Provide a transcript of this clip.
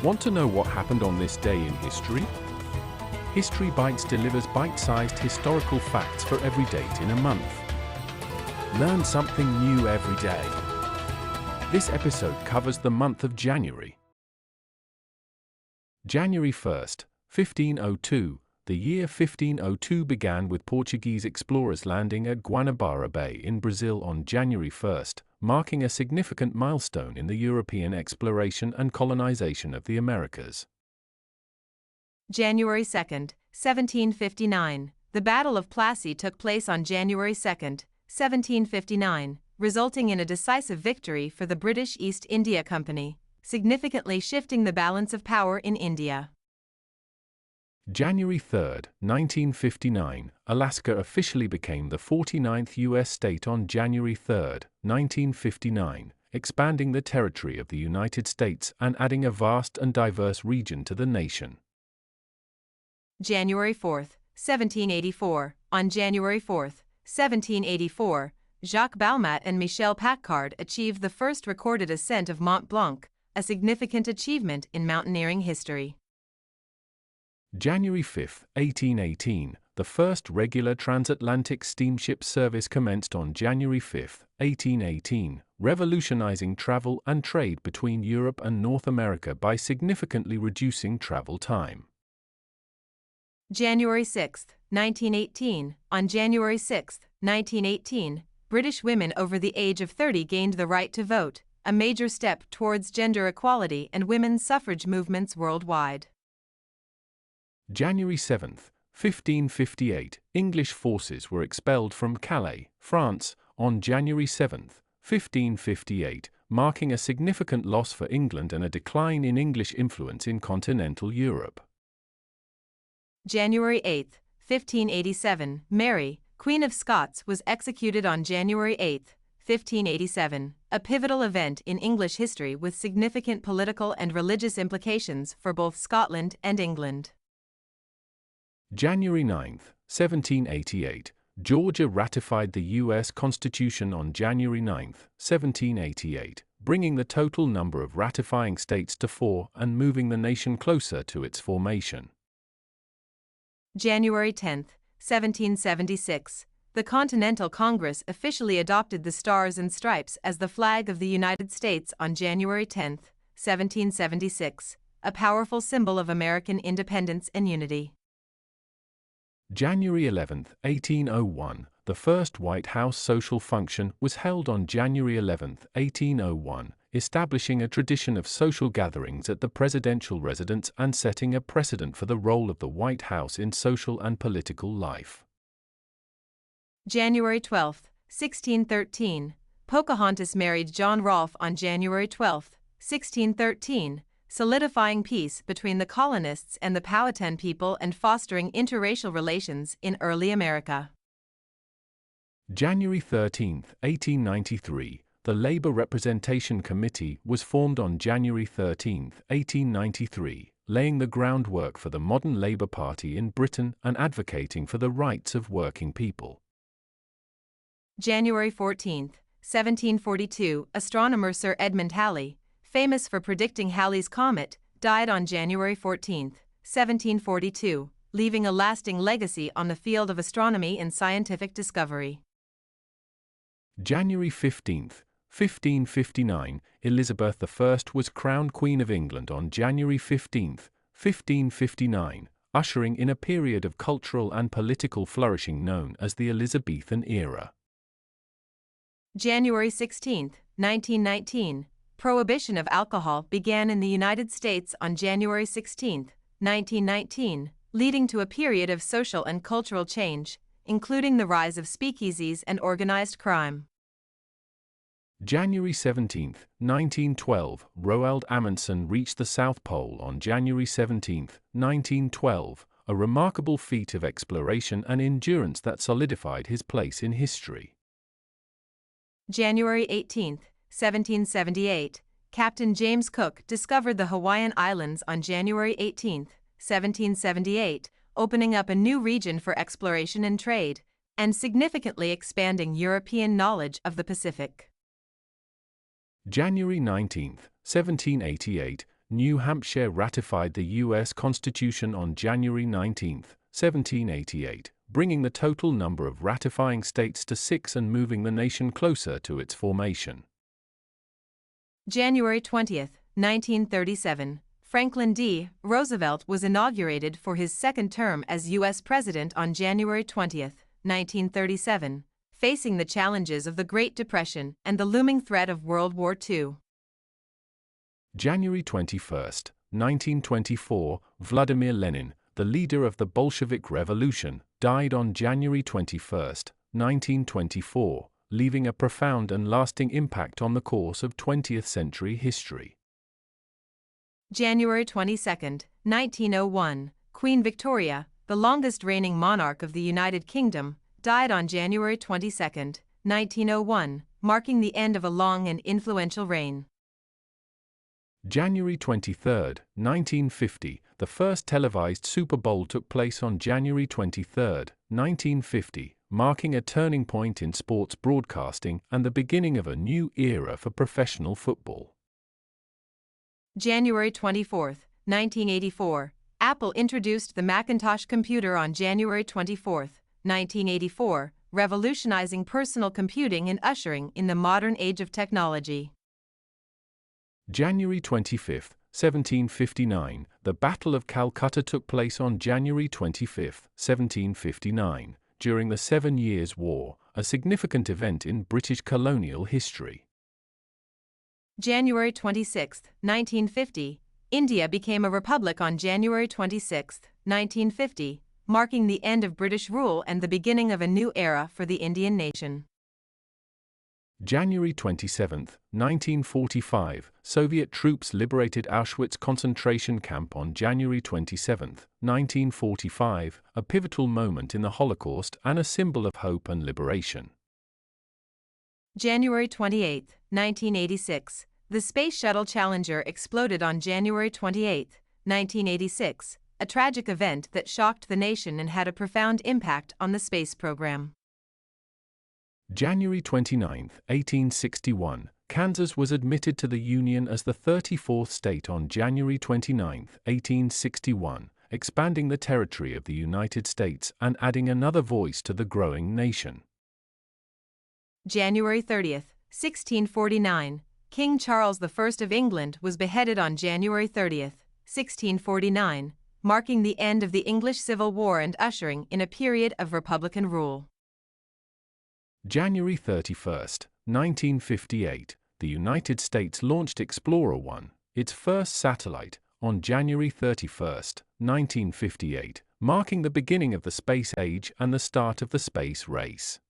Want to know what happened on this day in history? History Bytes delivers bite-sized historical facts for every date in a month. Learn something new every day. This episode covers the month of January. January 1st, 1502. The year 1502 began with Portuguese explorers landing at Guanabara Bay in Brazil on January 1st, marking a significant milestone in the European exploration and colonization of the Americas. January 2nd, 1759. The Battle of Plassey took place on January 2nd, 1759, resulting in a decisive victory for the British East India Company, significantly shifting the balance of power in India. January 3rd, 1959. Alaska officially became the 49th U.S. state on January 3rd, 1959, expanding the territory of the United States and adding a vast and diverse region to the nation. January 4th, 1784. On January 4th, 1784, Jacques Balmat and Michel Paccard achieved the first recorded ascent of Mont Blanc, a significant achievement in mountaineering history. January 5, 1818. The first regular transatlantic steamship service commenced on January 5, 1818, revolutionizing travel and trade between Europe and North America by significantly reducing travel time. January 6, 1918. On January 6, 1918, British women over the age of 30 gained the right to vote, a major step towards gender equality and women's suffrage movements worldwide. January 7, 1558. English forces were expelled from Calais, France, on January 7, 1558, marking a significant loss for England and a decline in English influence in continental Europe. January 8, 1587. Mary, Queen of Scots, was executed on January 8, 1587, a pivotal event in English history with significant political and religious implications for both Scotland and England. January 9, 1788. Georgia ratified the U.S. Constitution on January 9, 1788, bringing the total number of ratifying states to 4 and moving the nation closer to its formation. January 10, 1776. The Continental Congress officially adopted the Stars and Stripes as the flag of the United States on January 10, 1776, a powerful symbol of American independence and unity. January 11, 1801. The first White House social function was held on January 11, 1801, establishing a tradition of social gatherings at the presidential residence and setting a precedent for the role of the White House in social and political life. January 12, 1613. Pocahontas married John Rolfe on January 12, 1613, solidifying peace between the colonists and the Powhatan people and fostering interracial relations in early America. January 13, 1893. The Labor Representation Committee was formed on January 13, 1893, laying the groundwork for the modern Labour Party in Britain and advocating for the rights of working people. January 14, 1742. Astronomer Sir Edmund Halley, famous for predicting Halley's Comet, died on January 14, 1742, leaving a lasting legacy on the field of astronomy and scientific discovery. January 15, 1559. Elizabeth I was crowned Queen of England on January 15, 1559, ushering in a period of cultural and political flourishing known as the Elizabethan era. January 16, 1919. Prohibition of alcohol began in the United States on January 16, 1919, leading to a period of social and cultural change, including the rise of speakeasies and organized crime. January 17, 1912. Roald Amundsen reached the South Pole on January 17, 1912, a remarkable feat of exploration and endurance that solidified his place in history. January 18, 1778. Captain James Cook discovered the Hawaiian Islands on January 18, 1778, opening up a new region for exploration and trade, and significantly expanding European knowledge of the Pacific. January 19, 1788, New Hampshire ratified the U.S. Constitution on January 19, 1788, bringing the total number of ratifying states to 6 and moving the nation closer to its formation. January 20, 1937, Franklin D. Roosevelt was inaugurated for his second term as U.S. President on January 20, 1937, facing the challenges of the Great Depression and the looming threat of World War II. January 21, 1924, Vladimir Lenin, the leader of the Bolshevik Revolution, died on January 21, 1924, leaving a profound and lasting impact on the course of 20th century history. January 22, 1901, Queen Victoria, the longest reigning monarch of the United Kingdom, died on January 22, 1901, marking the end of a long and influential reign. January 23, 1950, the first televised Super Bowl took place on January 23, 1950, marking a turning point in sports broadcasting and the beginning of a new era for professional football. January 24, 1984, Apple introduced the Macintosh computer on January 24, 1984, revolutionizing personal computing and ushering in the modern age of technology. January 25, 1759, the Battle of Calcutta took place on January 25, 1759, during the 7 Years' War, a significant event in British colonial history. January 26, 1950, India became a republic on January 26, 1950, marking the end of British rule and the beginning of a new era for the Indian nation. January 27, 1945, Soviet troops liberated Auschwitz concentration camp on January 27, 1945, a pivotal moment in the Holocaust and a symbol of hope and liberation. January 28, 1986, the Space Shuttle Challenger exploded on January 28, 1986, a tragic event that shocked the nation and had a profound impact on the space program. January 29, 1861, Kansas was admitted to the Union as the 34th state on January 29, 1861, expanding the territory of the United States and adding another voice to the growing nation. January 30, 1649, King Charles I of England was beheaded on January 30, 1649, marking the end of the English Civil War and ushering in a period of Republican rule. January 31, 1958, the United States launched Explorer 1, its first satellite, on January 31, 1958, marking the beginning of the space age and the start of the space race.